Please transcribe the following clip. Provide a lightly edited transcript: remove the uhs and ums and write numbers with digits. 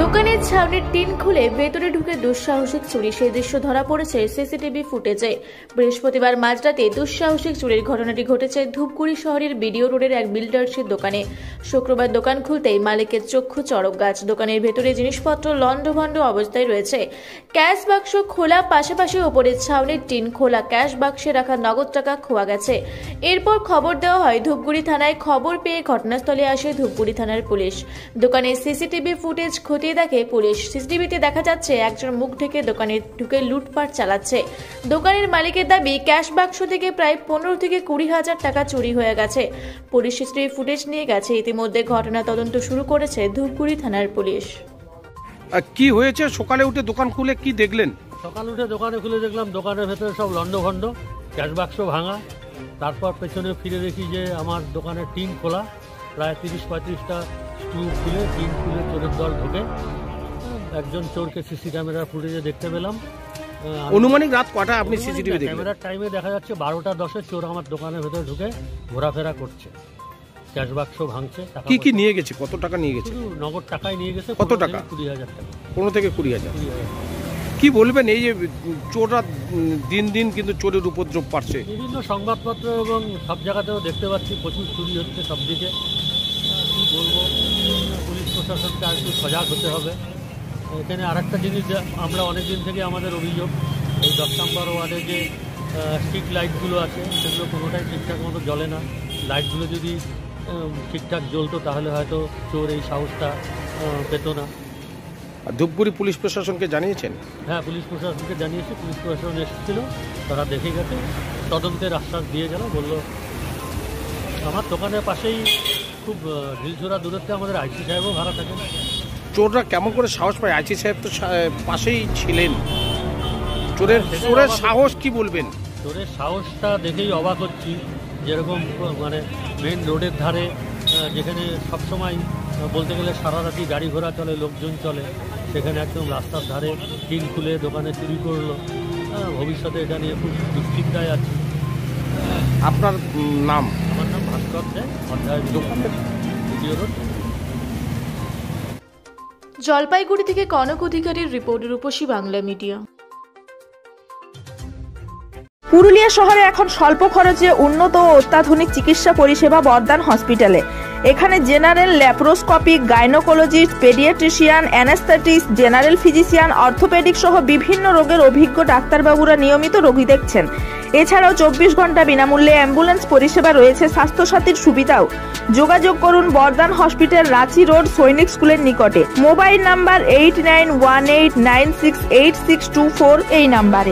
দোকানের ছাউনির টিন খুলে ভেতরে ঢুকে দুঃসাহসিক চুরি, সেই দৃশ্য ধরা পড়েছে সিসিটিভি ফুটেজে। বৃহস্পতিবার মাঝরাতে দুঃসাহসিক চুরির ঘটনাটি ঘটেছে ধূপগুড়ি শহরের বিডিও রোডের এক বিল্ডার্সের দোকানে। শুক্রবার দোকান খুলতেই মালিকের চক্ষু চড়ক গাছ। দোকানের ভেতরে জিনিসপত্র লণ্ডভণ্ড অবস্থায় রয়েছে। ক্যাশ বাক্স খোলা, পাশাপাশি ওপরের ছাউনির টিন খোলা। ক্যাশ বাক্সে রাখা নগদ টাকা খোয়া গেছে। এরপর খবর দেওয়া হয় ধূপগুড়ি থানায়। খবর পেয়ে ঘটনাস্থলে আসে ধূপগুড়ি থানার পুলিশ। দোকানের সিসিটিভি ফুটেজ খতিয়ে দেখে পুলিশ। সিসিটিভিতে দেখা যাচ্ছে একজন মুখ ঢেকে দোকানে ঢুকে লুটপাট চালাচ্ছে। দোকানের মালিকের দাবি ক্যাশ বাক্স থেকে প্রায় 15 থেকে 20 হাজার টাকা চুরি হয়ে গেছে। পুলিশ সিসিটিভি ফুটেজ নিয়ে গেছে। ইতিমধ্যে ঘটনা তদন্ত শুরু করেছে ধূপগুড়ি থানার পুলিশ। কি হয়েছে? সকালে উঠে দোকান খুলে কি দেখলেন? সকালে উঠে দোকানে খুলে দেখলাম দোকানের ভেতরে সব লণ্ডভণ্ড, ক্যাশ বাক্স ভাঙা। তারপর পেছনে ফিরে দেখি যে আমার দোকানের টিন খোলা, প্রায় 30-35টা স্ক্রু খুলে টিন খুলে চোরের দল ঢোকে। একজন চোরকে সিসি ক্যামেরা ফুটেজে দেখতে পেলাম। অনুমানিক রাত কটা আপনি সিসিটিভি দেখলেন? ক্যামেরার টাইমে দেখা যাচ্ছে 12টা 10-এ চোর আমার দোকানের ভেতরে ঢুকে ঘোরাফেরা করছে, ক্যাশ বাক্স ভাঙছে। কি কি নিয়ে গেছে? কত টাকা নিয়ে গেছে? নগদ টাকাই নিয়ে গেছে। কত টাকা? 20,000 টাকা। 15 থেকে 20,000। কি বলবেন এই যে চোররা দিন দিন কিন্তু চোরের উপদ্রব বাড়ছে? বিভিন্ন সংবাদপত্র এবং সব জায়গাতেও দেখতে পাচ্ছি প্রচুর চুরি হচ্ছে সব দিকে। কী বলবো, পুলিশ প্রশাসনকে আর একটু সজাগ হতে হবে। এখানে আরেকটা জিনিস আমরা অনেক দিন থেকে আমাদের অভিযোগ, এই 10 নম্বর ওয়ার্ডে যে স্ট্রিট লাইটগুলো আছে সেগুলো কোনোটাই ঠিকঠাক মতো জ্বলে না। লাইটগুলো যদি ঠিকঠাক জ্বলতো তাহলে হয়তো চোর এই সাহসটা পেত না। ধূপগুড়ি পুলিশ প্রশাসনকে জানিয়েছেন? হ্যাঁ, পুলিশ প্রশাসনকে জানিয়েছি। পুলিশ প্রশাসন এসেছিল, তারা দেখে গেছে, তদন্তের আশ্বাস দিয়ে গেল। বললো আমার দোকানের পাশেই খুব ঢিলছোড়া দূরত্বে আমাদের আইসি সাহেবও ভাড়া থাকেন। চোররা কেমন করে সাহস পায়? আইসি সাহেব তো পাশেই ছিলেন। চোরের সাহস কি বলবেন? চোরের সাহসটা দেখেই অবাক হচ্ছি। যেরকম মানে মেন রোডের ধারে, যেখানে সবসময় বলতে গেলে সারা রাতি গাড়ি ঘোড়া চলে, লোকজন চলে, সেখানে একদম রাস্তার ধারে টিন খুলে দোকানে চুরি করলো। ভবিষ্যতে এটা নিয়ে খুব দুশ্চিন্তায় আছি। আপনার নাম? আমার নাম ভাস্কর দে, অধ্যায় ভিডিও রোড। জলপাইগুড়ি থেকে কনক অধিকারীর রিপোর্ট, রূপসী বাংলা মিডিয়া। পুরুলিয়া শহরে এখন স্বল্প খরচে উন্নত ও অত্যাধুনিক চিকিৎসা পরিষেবা বর্দান হসপিটালে। এখানে general, laparoscopic, gynaecologist, paediatrician, anaesthetist, general physician, orthopaedic সহ বিভিন্ন রোগের অভিজ্ঞ ডাক্তারবাবুরা নিয়মিত রোগী দেখছেন। এছাড়াও 24 ঘন্টা বিনামূল্যে অ্যাম্বুলেন্স পরিষেবা রয়েছে। স্বাস্থ্যসাথীর সুবিধাও। যোগাযোগ করুন বর্দান হসপিটাল, রাঁচি রোড, সৈনিক স্কুলের নিকটে। মোবাইল নাম্বার 8918968624 এই নাম্বারে।